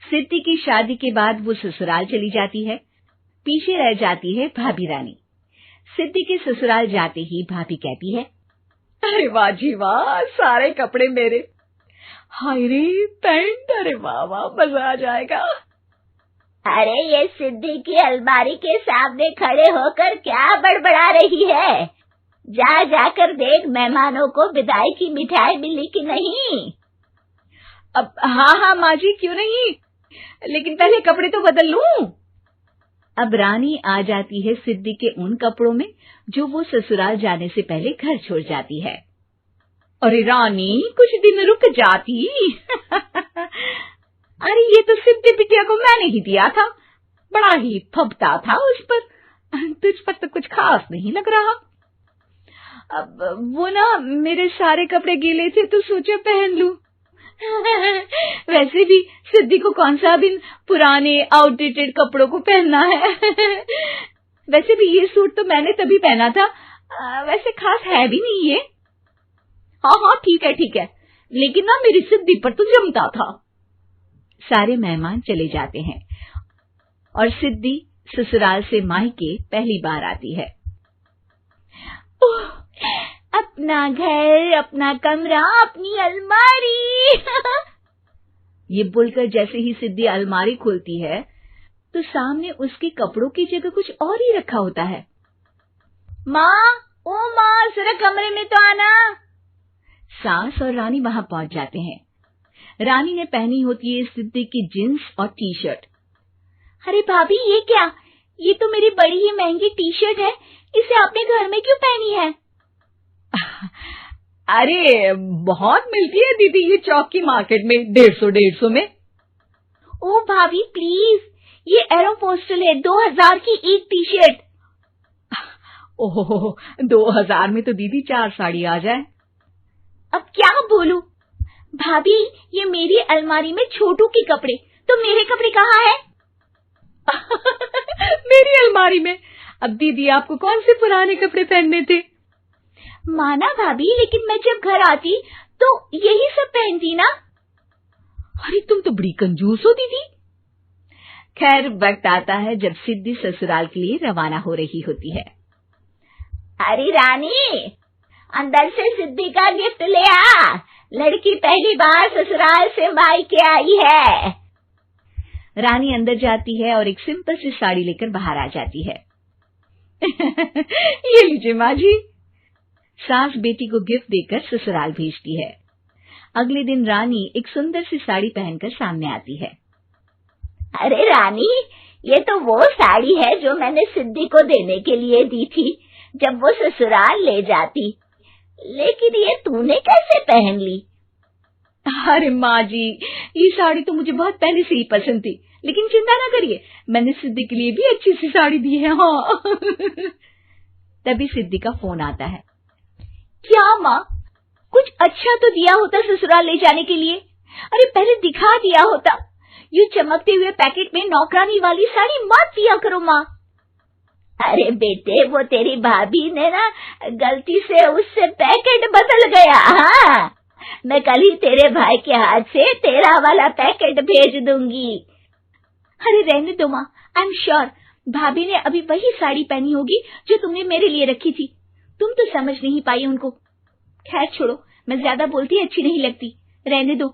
सिद्धि की शादी के बाद वो ससुराल चली जाती है। पीछे रह जाती है भाभी रानी। सिद्धि के ससुराल जाते ही भाभी कहती है, अरे वाह जी वाह, सारे कपड़े मेरे। हाय रे पैंट, अरे वाह वाह, मजा आ जाएगा। अरे ये सिद्धि की अलमारी के सामने खड़े होकर क्या बड़बड़ा रही है? जाकर देख मेहमानों को विदाई की मिठाई मिली कि नहीं। अब हाँ माँ जी, क्यों नहीं, लेकिन पहले कपड़े तो बदल लूं। अब रानी आ जाती है सिद्धि के उन कपड़ों में जो वो ससुराल जाने से पहले घर छोड़ जाती है। अरे रानी, कुछ दिन रुक जाती। अरे ये तो सिद्धि बिटिया को मैंने ही दिया था, बड़ा ही फबता था उस पर, तुझ पर तो कुछ खास नहीं लग रहा। अब वो ना मेरे सारे कपड़े गीले थे तो सोचा पहन लूं। वैसे भी सिद्धि को कौन सा भी पुराने आउटडेटेड कपड़ों को पहनना है। वैसे भी ये सूट तो मैंने तभी पहना था, वैसे खास है भी नहीं ये। हाँ ठीक है, लेकिन ना मेरी सिद्धि पर तो जमता था। सारे मेहमान चले जाते हैं और सिद्धि ससुराल से मायके पहली बार आती है। अपना घर, अपना कमरा, अपनी अलमारी। ये बोलकर जैसे ही सिद्धि अलमारी खोलती है तो सामने उसके कपड़ों की जगह कुछ और ही रखा होता है। माँ, जरा कमरे में तो आना। सास और रानी वहां पहुंच जाते हैं। रानी ने पहनी होती है सिद्धि की जींस और टी शर्ट। अरे भाभी, ये क्या? ये तो मेरी बड़ी ही महंगी टी शर्ट है, इसे आपने घर में क्यों पहनी है? अरे बहुत मिलती है दीदी ये चौक की मार्केट में, 150 में। ओ भाभी प्लीज, ये एरोपोस्टल है, 2000 की एक टी शर्ट। ओहो, 2000 में तो दीदी 4 साड़ी आ जाए। अब क्या बोलूं? भाभी, ये मेरी अलमारी में छोटू के कपड़े, तो मेरे कपड़े कहाँ हैं? मेरी अलमारी में? अब दीदी आपको कौन से पुराने कपड़े पहनने थे? माना भाभी, लेकिन मैं जब घर आती तो यही सब पहनती ना। अरे तुम तो बड़ी कंजूस हो दीदी। खैर, वक्त आता है जब सिद्धि ससुराल के लिए रवाना हो रही होती है। अरे रानी, अंदर से सिद्धि का गिफ्ट ले आ, लड़की पहली बार ससुराल से मायके आई है। रानी अंदर जाती है और एक सिंपल सी साड़ी लेकर बाहर आ जाती है। ये लीजिए माँ जी। सास बेटी को गिफ्ट देकर ससुराल भेजती है। अगले दिन रानी एक सुंदर सी साड़ी पहनकर सामने आती है। अरे रानी, ये तो वो साड़ी है जो मैंने सिद्धि को देने के लिए दी थी जब वो ससुराल ले जाती, लेकिन ये तूने कैसे पहन ली? अरे माँ जी, ये साड़ी तो मुझे बहुत पहले से ही पसंद थी, लेकिन चिंता ना करिए, मैंने सिद्धि के लिए भी अच्छी सी साड़ी दी है। हाँ। तभी सिद्धि का फोन आता है। क्या माँ, कुछ अच्छा तो दिया होता ससुराल ले जाने के लिए। अरे पहले दिखा दिया होता। ये चमकते हुए पैकेट में नौकरानी वाली साड़ी मत दिया करो माँ। अरे बेटे, वो तेरी भाभी ने ना गलती से उससे पैकेट बदल गया। हाँ, मैं कल ही तेरे भाई के हाथ से तेरा वाला पैकेट भेज दूंगी। अरे रहने दो माँ, आई एम श्योर भाभी ने अभी वही साड़ी पहनी होगी जो तुमने मेरे लिए रखी थी। तुम तो समझ नहीं पाई उनको। खैर छोड़ो, मैं ज्यादा बोलती अच्छी नहीं लगती, रहने दो,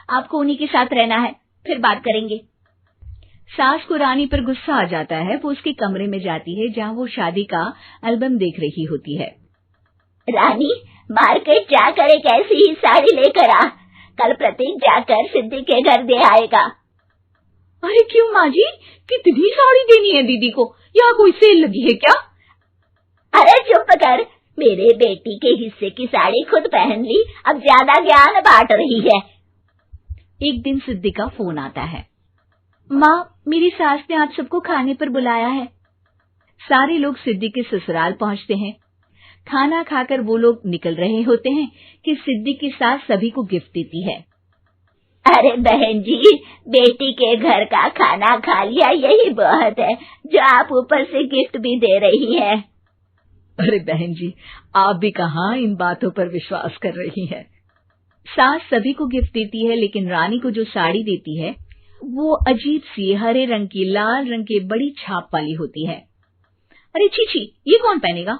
आपको उन्हीं के साथ रहना है, फिर बात करेंगे। सास को रानी पर गुस्सा आ जाता है। वो उसके कमरे में जाती है जहाँ वो शादी का एल्बम देख रही होती है। रानी, मार्केट जाकर एक ऐसी ही साड़ी लेकर आ, कल प्रतीक जाकर सिद्धि के घर दे आएगा। अरे क्यों माँ जी, कितनी साड़ी देनी है दीदी को? यहाँ कोई सेल लगी है क्या? अरे चुप कर, मेरे बेटी के हिस्से की साड़ी खुद पहन ली, अब ज्यादा ज्ञान बांट रही है। एक दिन सिद्धि का फोन आता है। माँ, मेरी सास ने आप सबको खाने पर बुलाया है। सारे लोग सिद्धि के ससुराल पहुंचते हैं। खाना खाकर वो लोग निकल रहे होते हैं कि सिद्धि की सास सभी को गिफ्ट देती है। अरे बहन जी, बेटी के घर का खाना खा लिया, यही बहुत है जो आप ऊपर से गिफ्ट भी दे रही है। अरे बहन जी, आप भी कहाँ इन बातों पर विश्वास कर रही हैं। सास सभी को गिफ्ट देती है, लेकिन रानी को जो साड़ी देती है वो अजीब सी हरे रंग की लाल रंग के बड़ी छाप वाली होती है। अरे छी, ये कौन पहनेगा?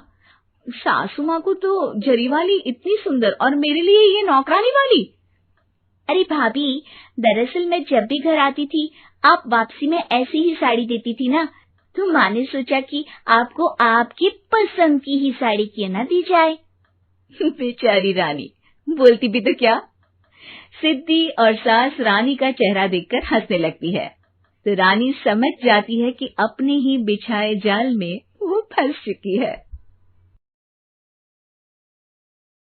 सासू माँ को तो जरी वाली इतनी सुंदर, और मेरे लिए ये नौकरानी वाली। अरे भाभी, दरअसल मैं जब भी घर आती थी आप वापसी में ऐसी ही साड़ी देती थी ना, तो माँ ने सोचा कि आपको आपकी पसंद की ही साड़ी क्यों ना दी जाए। बेचारी रानी, बोलती भी तो क्या। सिद्धि और सास रानी का चेहरा देखकर हंसने लगती है, तो रानी समझ जाती है कि अपने ही बिछाए जाल में वो फंस चुकी है।